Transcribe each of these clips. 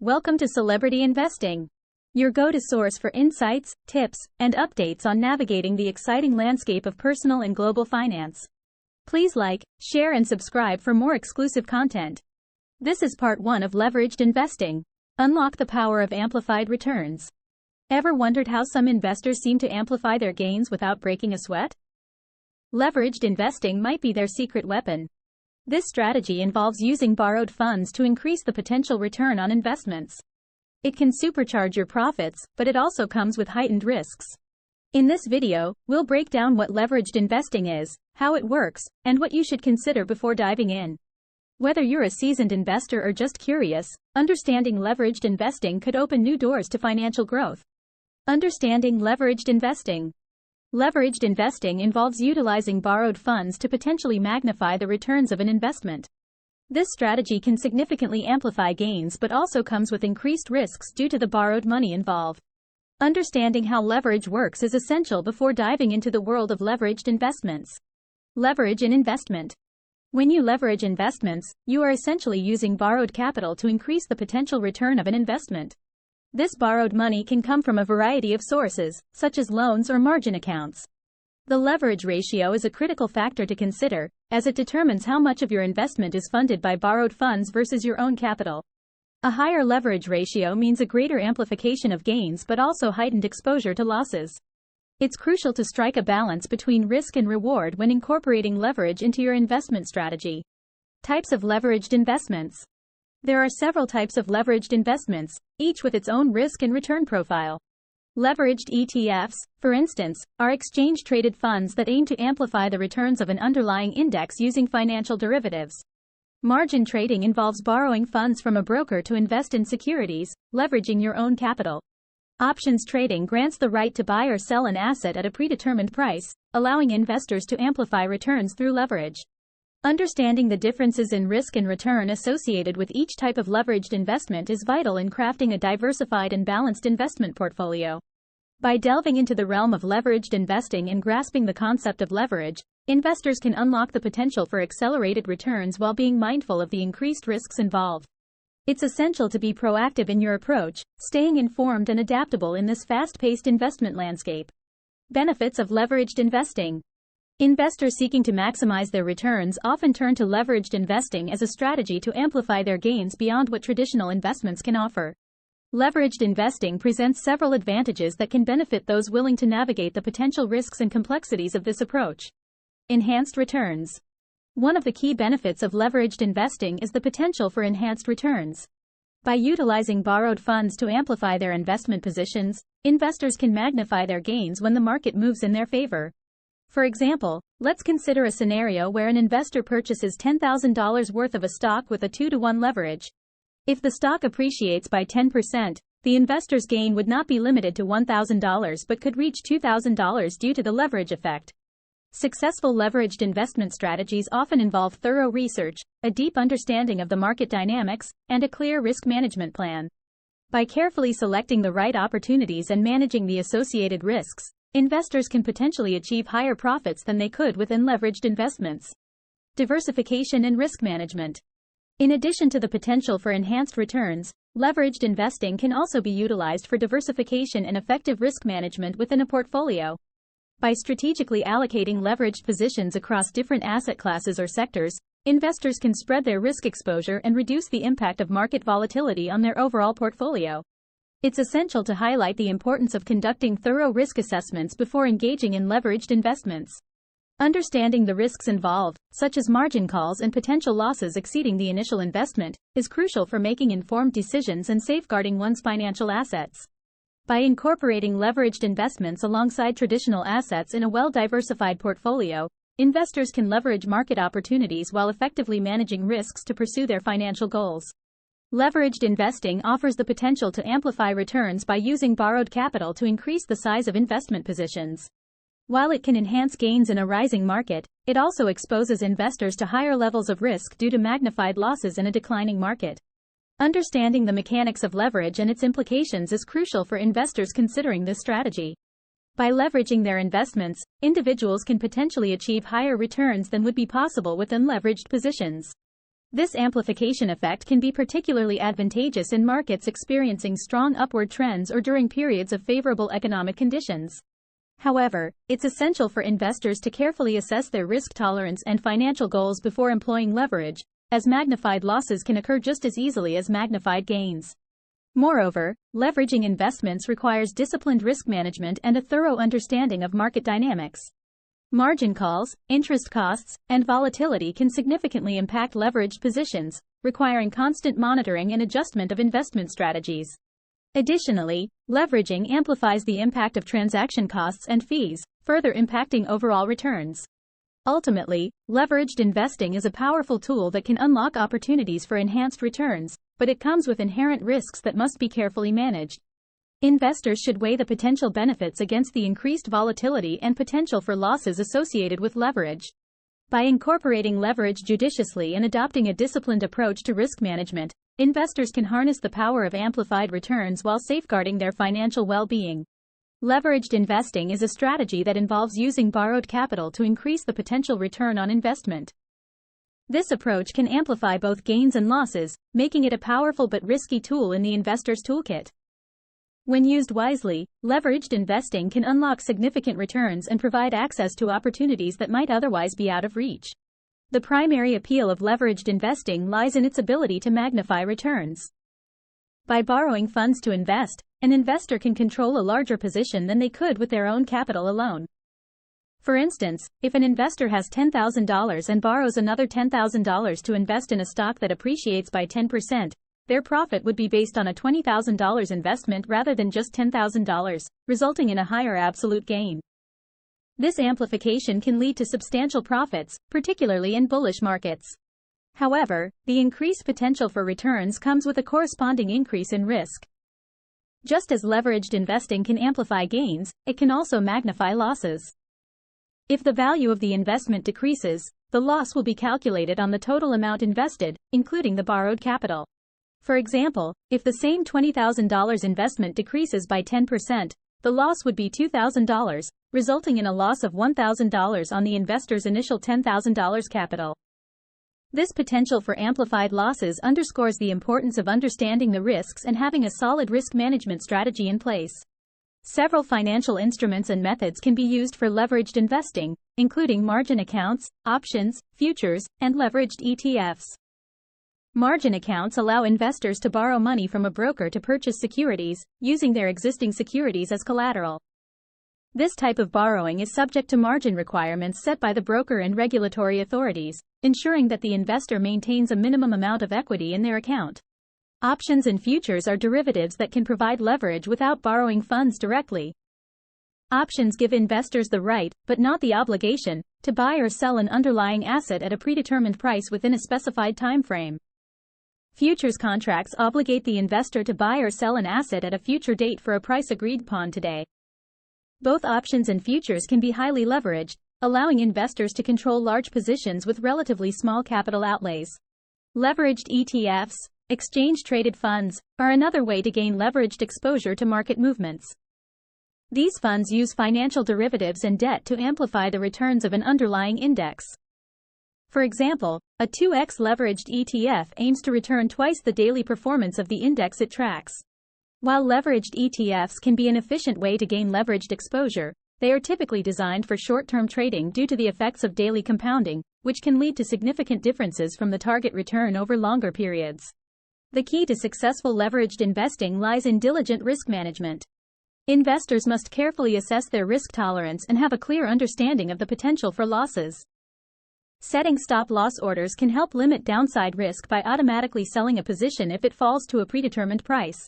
Welcome to Celebrity Investing, your go-to source for insights, tips, and updates on navigating the exciting landscape of personal and global finance. Please like, share, and subscribe for more exclusive content. This is part 1 of Leveraged Investing. Unlock the power of amplified returns. Ever wondered how some investors seem to amplify their gains without breaking a sweat? Leveraged investing might be their secret weapon. This strategy involves using borrowed funds to increase the potential return on investments. It can supercharge your profits, but it also comes with heightened risks. In this video, we'll break down what leveraged investing is, how it works, and what you should consider before diving in. Whether you're a seasoned investor or just curious, understanding leveraged investing could open new doors to financial growth. Understanding leveraged investing. Leveraged investing involves utilizing borrowed funds to potentially magnify the returns of an investment. This strategy can significantly amplify gains but also comes with increased risks due to the borrowed money involved. Understanding how leverage works is essential before diving into the world of leveraged investments. Leverage in investment. When you leverage investments, you are essentially using borrowed capital to increase the potential return of an investment. This borrowed money can come from a variety of sources, such as loans or margin accounts. The leverage ratio is a critical factor to consider, as it determines how much of your investment is funded by borrowed funds versus your own capital. A higher leverage ratio means a greater amplification of gains but also heightened exposure to losses. It's crucial to strike a balance between risk and reward when incorporating leverage into your investment strategy. Types of leveraged investments. There are several types of leveraged investments, each with its own risk and return profile. Leveraged ETFs, for instance, are exchange-traded funds that aim to amplify the returns of an underlying index using financial derivatives. Margin trading involves borrowing funds from a broker to invest in securities, leveraging your own capital. Options trading grants the right to buy or sell an asset at a predetermined price, allowing investors to amplify returns through leverage. Understanding the differences in risk and return associated with each type of leveraged investment is vital in crafting a diversified and balanced investment portfolio. By delving into the realm of leveraged investing and grasping the concept of leverage, investors can unlock the potential for accelerated returns while being mindful of the increased risks involved. It's essential to be proactive in your approach, staying informed and adaptable in this fast-paced investment landscape. Benefits of leveraged investing. Investors seeking to maximize their returns often turn to leveraged investing as a strategy to amplify their gains beyond what traditional investments can offer. Leveraged investing presents several advantages that can benefit those willing to navigate the potential risks and complexities of this approach. Enhanced returns. One of the key benefits of leveraged investing is the potential for enhanced returns. By utilizing borrowed funds to amplify their investment positions, investors can magnify their gains when the market moves in their favor. For example, let's consider a scenario where an investor purchases $10,000 worth of a stock with a 2-to-1 leverage. If the stock appreciates by 10%, the investor's gain would not be limited to $1,000 but could reach $2,000 due to the leverage effect. Successful leveraged investment strategies often involve thorough research, a deep understanding of the market dynamics, and a clear risk management plan. By carefully selecting the right opportunities and managing the associated risks, investors can potentially achieve higher profits than they could with unleveraged investments. Diversification and risk management. In addition to the potential for enhanced returns, leveraged investing can also be utilized for diversification and effective risk management within a portfolio. By strategically allocating leveraged positions across different asset classes or sectors, investors can spread their risk exposure and reduce the impact of market volatility on their overall portfolio. It's essential to highlight the importance of conducting thorough risk assessments before engaging in leveraged investments. Understanding the risks involved, such as margin calls and potential losses exceeding the initial investment, is crucial for making informed decisions and safeguarding one's financial assets. By incorporating leveraged investments alongside traditional assets in a well-diversified portfolio, investors can leverage market opportunities while effectively managing risks to pursue their financial goals. Leveraged investing offers the potential to amplify returns by using borrowed capital to increase the size of investment positions. While it can enhance gains in a rising market, it also exposes investors to higher levels of risk due to magnified losses in a declining market. Understanding the mechanics of leverage and its implications is crucial for investors considering this strategy. By leveraging their investments, individuals can potentially achieve higher returns than would be possible with unleveraged positions. This amplification effect can be particularly advantageous in markets experiencing strong upward trends or during periods of favorable economic conditions. However, it's essential for investors to carefully assess their risk tolerance and financial goals before employing leverage, as magnified losses can occur just as easily as magnified gains. Moreover, leveraging investments requires disciplined risk management and a thorough understanding of market dynamics. Margin calls, interest costs, and volatility can significantly impact leveraged positions, requiring constant monitoring and adjustment of investment strategies. Additionally, leveraging amplifies the impact of transaction costs and fees, further impacting overall returns. Ultimately, leveraged investing is a powerful tool that can unlock opportunities for enhanced returns, but it comes with inherent risks that must be carefully managed. Investors should weigh the potential benefits against the increased volatility and potential for losses associated with leverage. By incorporating leverage judiciously and adopting a disciplined approach to risk management, investors can harness the power of amplified returns while safeguarding their financial well-being. Leveraged investing is a strategy that involves using borrowed capital to increase the potential return on investment. This approach can amplify both gains and losses, making it a powerful but risky tool in the investor's toolkit. When used wisely, leveraged investing can unlock significant returns and provide access to opportunities that might otherwise be out of reach. The primary appeal of leveraged investing lies in its ability to magnify returns. By borrowing funds to invest, an investor can control a larger position than they could with their own capital alone. For instance, if an investor has $10,000 and borrows another $10,000 to invest in a stock that appreciates by 10%, their profit would be based on a $20,000 investment rather than just $10,000, resulting in a higher absolute gain. This amplification can lead to substantial profits, particularly in bullish markets. However, the increased potential for returns comes with a corresponding increase in risk. Just as leveraged investing can amplify gains, it can also magnify losses. If the value of the investment decreases, the loss will be calculated on the total amount invested, including the borrowed capital. For example, if the same $20,000 investment decreases by 10%, the loss would be $2,000, resulting in a loss of $1,000 on the investor's initial $10,000 capital. This potential for amplified losses underscores the importance of understanding the risks and having a solid risk management strategy in place. Several financial instruments and methods can be used for leveraged investing, including margin accounts, options, futures, and leveraged ETFs. Margin accounts allow investors to borrow money from a broker to purchase securities, using their existing securities as collateral. This type of borrowing is subject to margin requirements set by the broker and regulatory authorities, ensuring that the investor maintains a minimum amount of equity in their account. Options and futures are derivatives that can provide leverage without borrowing funds directly. Options give investors the right, but not the obligation, to buy or sell an underlying asset at a predetermined price within a specified time frame. Futures contracts obligate the investor to buy or sell an asset at a future date for a price agreed upon today. Both options and futures can be highly leveraged, allowing investors to control large positions with relatively small capital outlays. Leveraged ETFs, exchange-traded funds, are another way to gain leveraged exposure to market movements. These funds use financial derivatives and debt to amplify the returns of an underlying index. For example, a 2x leveraged ETF aims to return twice the daily performance of the index it tracks. While leveraged ETFs can be an efficient way to gain leveraged exposure, they are typically designed for short-term trading due to the effects of daily compounding, which can lead to significant differences from the target return over longer periods. The key to successful leveraged investing lies in diligent risk management. Investors must carefully assess their risk tolerance and have a clear understanding of the potential for losses. Setting stop-loss orders can help limit downside risk by automatically selling a position if it falls to a predetermined price.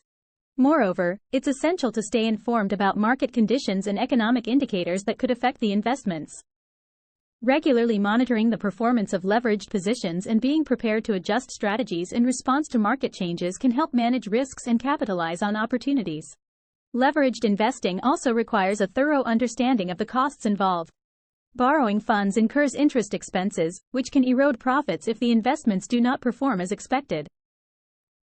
Moreover, it's essential to stay informed about market conditions and economic indicators that could affect the investments. Regularly monitoring the performance of leveraged positions and being prepared to adjust strategies in response to market changes can help manage risks and capitalize on opportunities. Leveraged investing also requires a thorough understanding of the costs involved. Borrowing funds incurs interest expenses, which can erode profits if the investments do not perform as expected.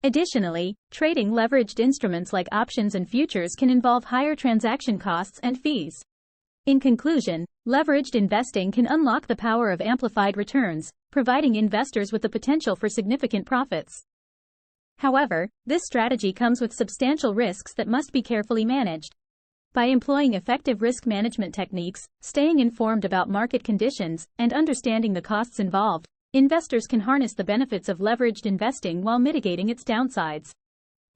Additionally, trading leveraged instruments like options and futures can involve higher transaction costs and fees. In conclusion, leveraged investing can unlock the power of amplified returns, providing investors with the potential for significant profits. However, this strategy comes with substantial risks that must be carefully managed. By employing effective risk management techniques, staying informed about market conditions, and understanding the costs involved, investors can harness the benefits of leveraged investing while mitigating its downsides.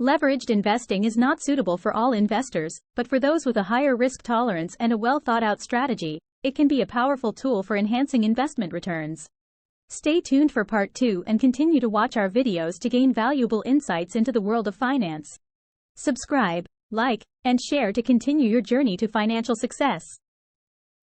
Leveraged investing is not suitable for all investors, but for those with a higher risk tolerance and a well-thought-out strategy, it can be a powerful tool for enhancing investment returns. Stay tuned for part 2 and continue to watch our videos to gain valuable insights into the world of finance. Subscribe, like, and share to continue your journey to financial success.